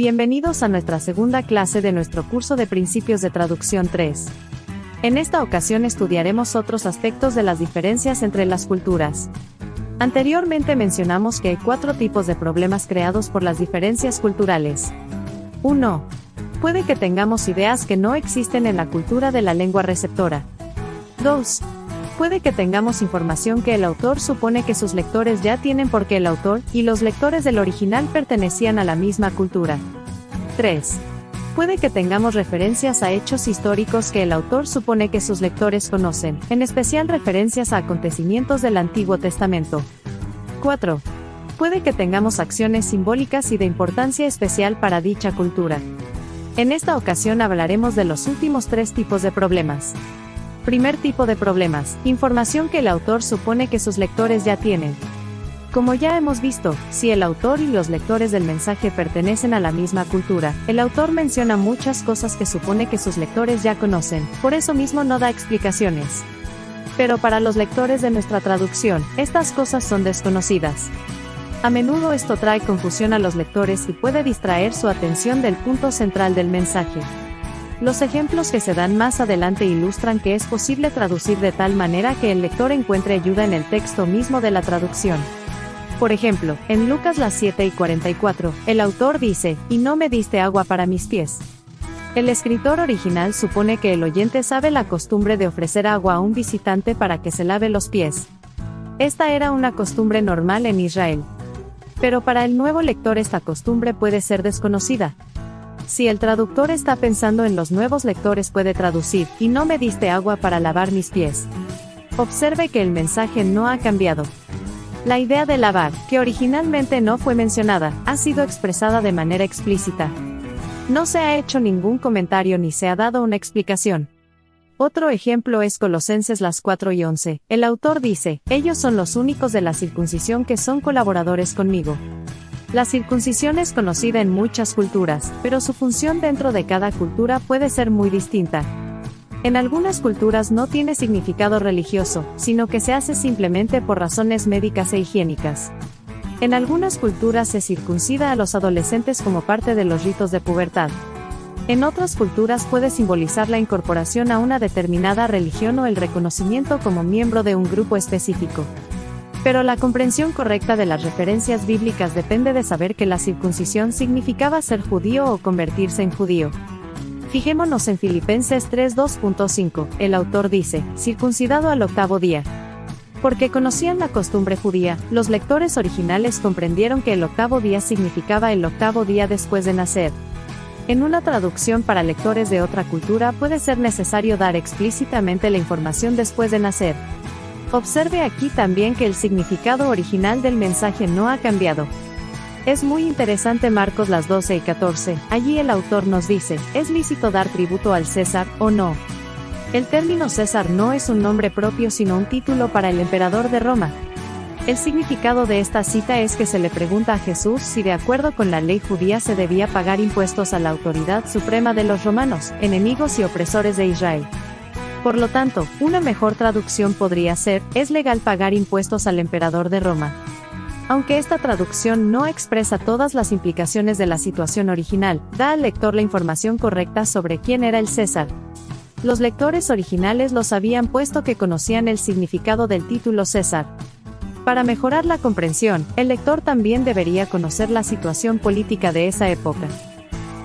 Bienvenidos a nuestra segunda clase de nuestro curso de Principios de Traducción 3. En esta ocasión estudiaremos otros aspectos de las diferencias entre las culturas. Anteriormente mencionamos que hay 4 tipos de problemas creados por las diferencias culturales. 1. Puede que tengamos ideas que no existen en la cultura de la lengua receptora. 2. Puede que tengamos información que el autor supone que sus lectores ya tienen porque el autor y los lectores del original pertenecían a la misma cultura. 3. Puede que tengamos referencias a hechos históricos que el autor supone que sus lectores conocen, en especial referencias a acontecimientos del Antiguo Testamento. 4. Puede que tengamos acciones simbólicas y de importancia especial para dicha cultura. En esta ocasión hablaremos de los últimos 3 tipos de problemas. Primer tipo de problemas: información que el autor supone que sus lectores ya tienen. Como ya hemos visto, si el autor y los lectores del mensaje pertenecen a la misma cultura, el autor menciona muchas cosas que supone que sus lectores ya conocen, por eso mismo no da explicaciones. Pero para los lectores de nuestra traducción, estas cosas son desconocidas. A menudo esto trae confusión a los lectores y puede distraer su atención del punto central del mensaje. Los ejemplos que se dan más adelante ilustran que es posible traducir de tal manera que el lector encuentre ayuda en el texto mismo de la traducción. Por ejemplo, en Lucas 7:44, el autor dice, «Y no me diste agua para mis pies». El escritor original supone que el oyente sabe la costumbre de ofrecer agua a un visitante para que se lave los pies. Esta era una costumbre normal en Israel. Pero para el nuevo lector esta costumbre puede ser desconocida. Si el traductor está pensando en los nuevos lectores puede traducir, «Y no me diste agua para lavar mis pies». Observe que el mensaje no ha cambiado. La idea de lavar, que originalmente no fue mencionada, ha sido expresada de manera explícita. No se ha hecho ningún comentario ni se ha dado una explicación. Otro ejemplo es Colosenses 4:11. El autor dice, «Ellos son los únicos de la circuncisión que son colaboradores conmigo». La circuncisión es conocida en muchas culturas, pero su función dentro de cada cultura puede ser muy distinta. En algunas culturas no tiene significado religioso, sino que se hace simplemente por razones médicas e higiénicas. En algunas culturas se circuncida a los adolescentes como parte de los ritos de pubertad. En otras culturas puede simbolizar la incorporación a una determinada religión o el reconocimiento como miembro de un grupo específico. Pero la comprensión correcta de las referencias bíblicas depende de saber que la circuncisión significaba ser judío o convertirse en judío. Fijémonos en Filipenses 3:2.5, el autor dice, circuncidado al 8º día. Porque conocían la costumbre judía, los lectores originales comprendieron que el 8º día significaba el 8º día después de nacer. En una traducción para lectores de otra cultura puede ser necesario dar explícitamente la información después de nacer. Observe aquí también que el significado original del mensaje no ha cambiado. Es muy interesante Marcos 12:14, allí el autor nos dice, ¿es lícito dar tributo al César, o no? El término César no es un nombre propio sino un título para el emperador de Roma. El significado de esta cita es que se le pregunta a Jesús si de acuerdo con la ley judía se debía pagar impuestos a la autoridad suprema de los romanos, enemigos y opresores de Israel. Por lo tanto, una mejor traducción podría ser, ¿es legal pagar impuestos al emperador de Roma? Aunque esta traducción no expresa todas las implicaciones de la situación original, da al lector la información correcta sobre quién era el César. Los lectores originales lo sabían puesto que conocían el significado del título César. Para mejorar la comprensión, el lector también debería conocer la situación política de esa época.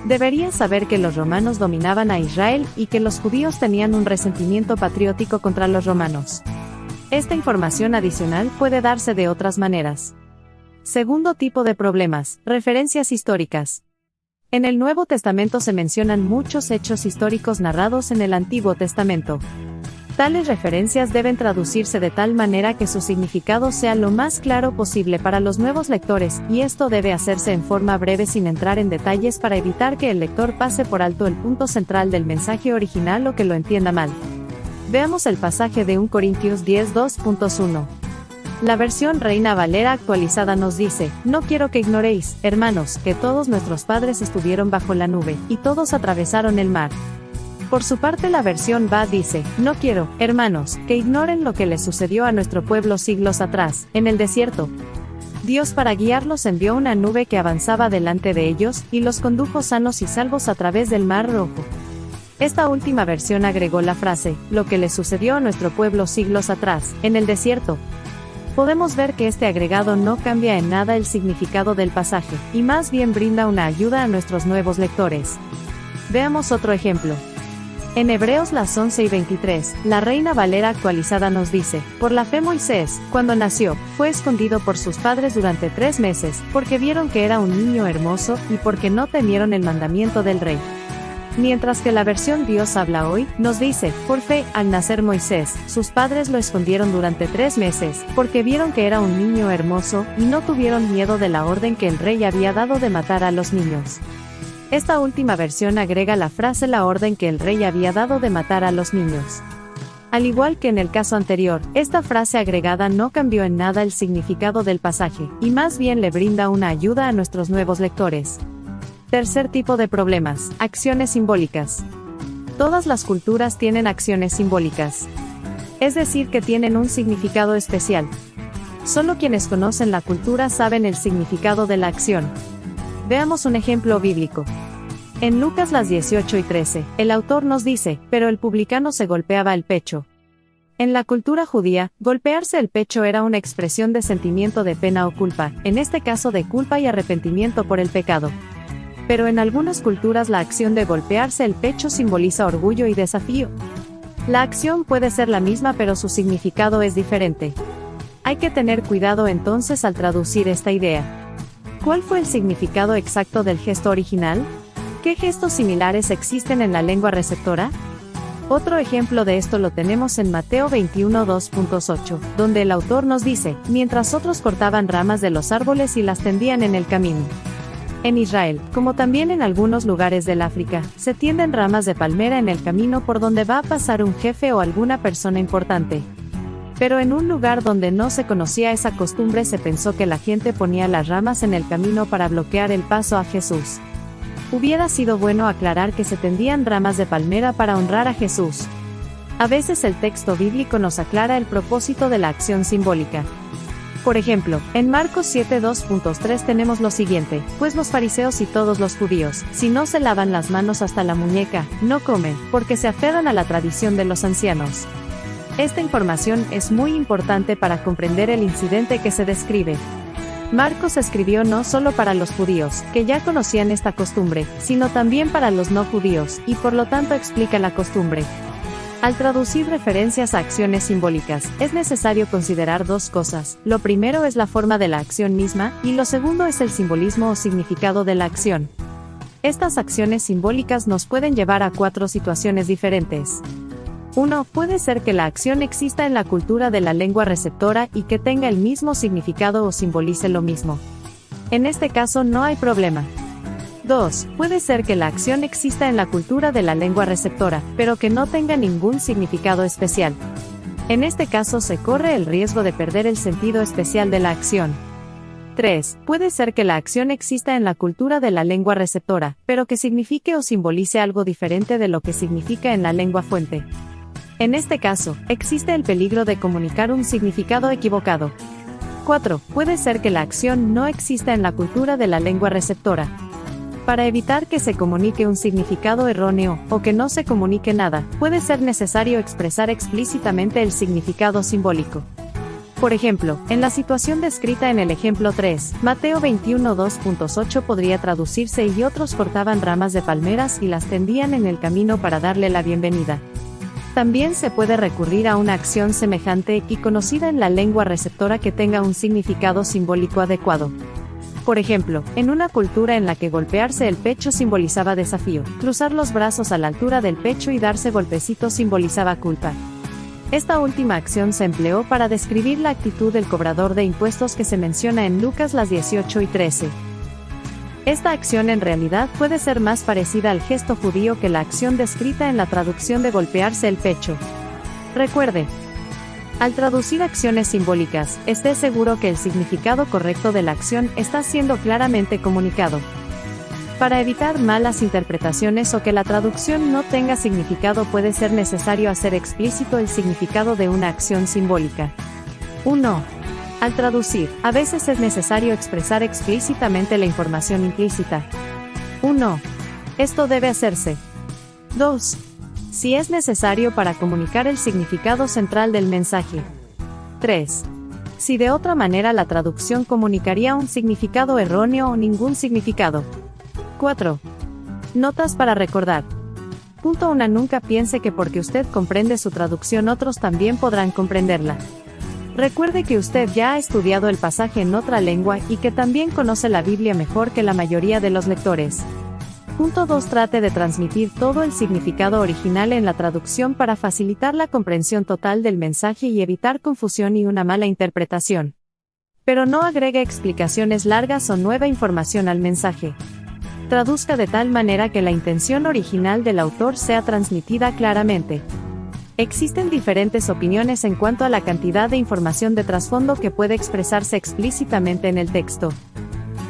Debería saber que los romanos dominaban a Israel y que los judíos tenían un resentimiento patriótico contra los romanos. Esta información adicional puede darse de otras maneras. Segundo tipo de problemas: referencias históricas. En el Nuevo Testamento se mencionan muchos hechos históricos narrados en el Antiguo Testamento. Tales referencias deben traducirse de tal manera que su significado sea lo más claro posible para los nuevos lectores, y esto debe hacerse en forma breve sin entrar en detalles para evitar que el lector pase por alto el punto central del mensaje original o que lo entienda mal. Veamos el pasaje de 1 Corintios 10:2.1. La versión Reina Valera actualizada nos dice, «No quiero que ignoréis, hermanos, que todos nuestros padres estuvieron bajo la nube, y todos atravesaron el mar». Por su parte la versión Va dice, «No quiero, hermanos, que ignoren lo que le sucedió a nuestro pueblo siglos atrás, en el desierto». Dios para guiarlos envió una nube que avanzaba delante de ellos, y los condujo sanos y salvos a través del Mar Rojo. Esta última versión agregó la frase, lo que le sucedió a nuestro pueblo siglos atrás, en el desierto. Podemos ver que este agregado no cambia en nada el significado del pasaje, y más bien brinda una ayuda a nuestros nuevos lectores. Veamos otro ejemplo. En Hebreos las 11:23, la Reina Valera actualizada nos dice, por la fe Moisés, cuando nació, fue escondido por sus padres durante 3 meses, porque vieron que era un niño hermoso, y porque no temieron el mandamiento del rey. Mientras que la versión Dios habla hoy, nos dice, por fe, al nacer Moisés, sus padres lo escondieron durante 3 meses, porque vieron que era un niño hermoso, y no tuvieron miedo de la orden que el rey había dado de matar a los niños. Esta última versión agrega la frase la orden que el rey había dado de matar a los niños. Al igual que en el caso anterior, esta frase agregada no cambió en nada el significado del pasaje, y más bien le brinda una ayuda a nuestros nuevos lectores. Tercer tipo de problemas, acciones simbólicas. Todas las culturas tienen acciones simbólicas. Es decir, que tienen un significado especial. Solo quienes conocen la cultura saben el significado de la acción. Veamos un ejemplo bíblico. En Lucas las 18:13, el autor nos dice, pero el publicano se golpeaba el pecho. En la cultura judía, golpearse el pecho era una expresión de sentimiento de pena o culpa, en este caso de culpa y arrepentimiento por el pecado. Pero en algunas culturas la acción de golpearse el pecho simboliza orgullo y desafío. La acción puede ser la misma pero su significado es diferente. Hay que tener cuidado entonces al traducir esta idea. ¿Cuál fue el significado exacto del gesto original? ¿Qué gestos similares existen en la lengua receptora? Otro ejemplo de esto lo tenemos en Mateo 21:2.8, donde el autor nos dice, mientras otros cortaban ramas de los árboles y las tendían en el camino. En Israel, como también en algunos lugares del África, se tienden ramas de palmera en el camino por donde va a pasar un jefe o alguna persona importante. Pero en un lugar donde no se conocía esa costumbre se pensó que la gente ponía las ramas en el camino para bloquear el paso a Jesús. Hubiera sido bueno aclarar que se tendían ramas de palmera para honrar a Jesús. A veces el texto bíblico nos aclara el propósito de la acción simbólica. Por ejemplo, en Marcos 7:2.3 tenemos lo siguiente, pues los fariseos y todos los judíos, si no se lavan las manos hasta la muñeca, no comen, porque se aferran a la tradición de los ancianos. Esta información es muy importante para comprender el incidente que se describe. Marcos escribió no solo para los judíos, que ya conocían esta costumbre, sino también para los no judíos, y por lo tanto explica la costumbre. Al traducir referencias a acciones simbólicas, es necesario considerar 2 cosas. Lo primero es la forma de la acción misma, y lo segundo es el simbolismo o significado de la acción. Estas acciones simbólicas nos pueden llevar a 4 situaciones diferentes. 1. Puede ser que la acción exista en la cultura de la lengua receptora y que tenga el mismo significado o simbolice lo mismo. En este caso no hay problema. 2. Puede ser que la acción exista en la cultura de la lengua receptora, pero que no tenga ningún significado especial. En este caso se corre el riesgo de perder el sentido especial de la acción. 3. Puede ser que la acción exista en la cultura de la lengua receptora, pero que signifique o simbolice algo diferente de lo que significa en la lengua fuente. En este caso, existe el peligro de comunicar un significado equivocado. 4. Puede ser que la acción no exista en la cultura de la lengua receptora. Para evitar que se comunique un significado erróneo, o que no se comunique nada, puede ser necesario expresar explícitamente el significado simbólico. Por ejemplo, en la situación descrita en el ejemplo 3, Mateo 21:2.8 podría traducirse y otros cortaban ramas de palmeras y las tendían en el camino para darle la bienvenida. También se puede recurrir a una acción semejante y conocida en la lengua receptora que tenga un significado simbólico adecuado. Por ejemplo, en una cultura en la que golpearse el pecho simbolizaba desafío, cruzar los brazos a la altura del pecho y darse golpecitos simbolizaba culpa. Esta última acción se empleó para describir la actitud del cobrador de impuestos que se menciona en Lucas las 18:13. Esta acción en realidad puede ser más parecida al gesto judío que la acción descrita en la traducción de golpearse el pecho. Recuerde, al traducir acciones simbólicas, esté seguro que el significado correcto de la acción está siendo claramente comunicado. Para evitar malas interpretaciones o que la traducción no tenga significado, puede ser necesario hacer explícito el significado de una acción simbólica. 1. Al traducir, a veces es necesario expresar explícitamente la información implícita. 1. Esto debe hacerse. 2. Si es necesario para comunicar el significado central del mensaje. 3. Si de otra manera la traducción comunicaría un significado erróneo o ningún significado. 4. Notas para recordar. Punto 1. Nunca piense que porque usted comprende su traducción otros también podrán comprenderla. Recuerde que usted ya ha estudiado el pasaje en otra lengua y que también conoce la Biblia mejor que la mayoría de los lectores. Punto 2. Trate de transmitir todo el significado original en la traducción para facilitar la comprensión total del mensaje y evitar confusión y una mala interpretación. Pero no agregue explicaciones largas o nueva información al mensaje. Traduzca de tal manera que la intención original del autor sea transmitida claramente. Existen diferentes opiniones en cuanto a la cantidad de información de trasfondo que puede expresarse explícitamente en el texto.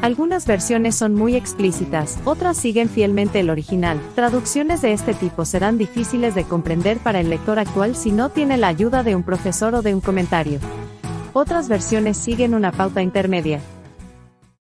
Algunas versiones son muy explícitas, otras siguen fielmente el original. Traducciones de este tipo serán difíciles de comprender para el lector actual si no tiene la ayuda de un profesor o de un comentario. Otras versiones siguen una pauta intermedia.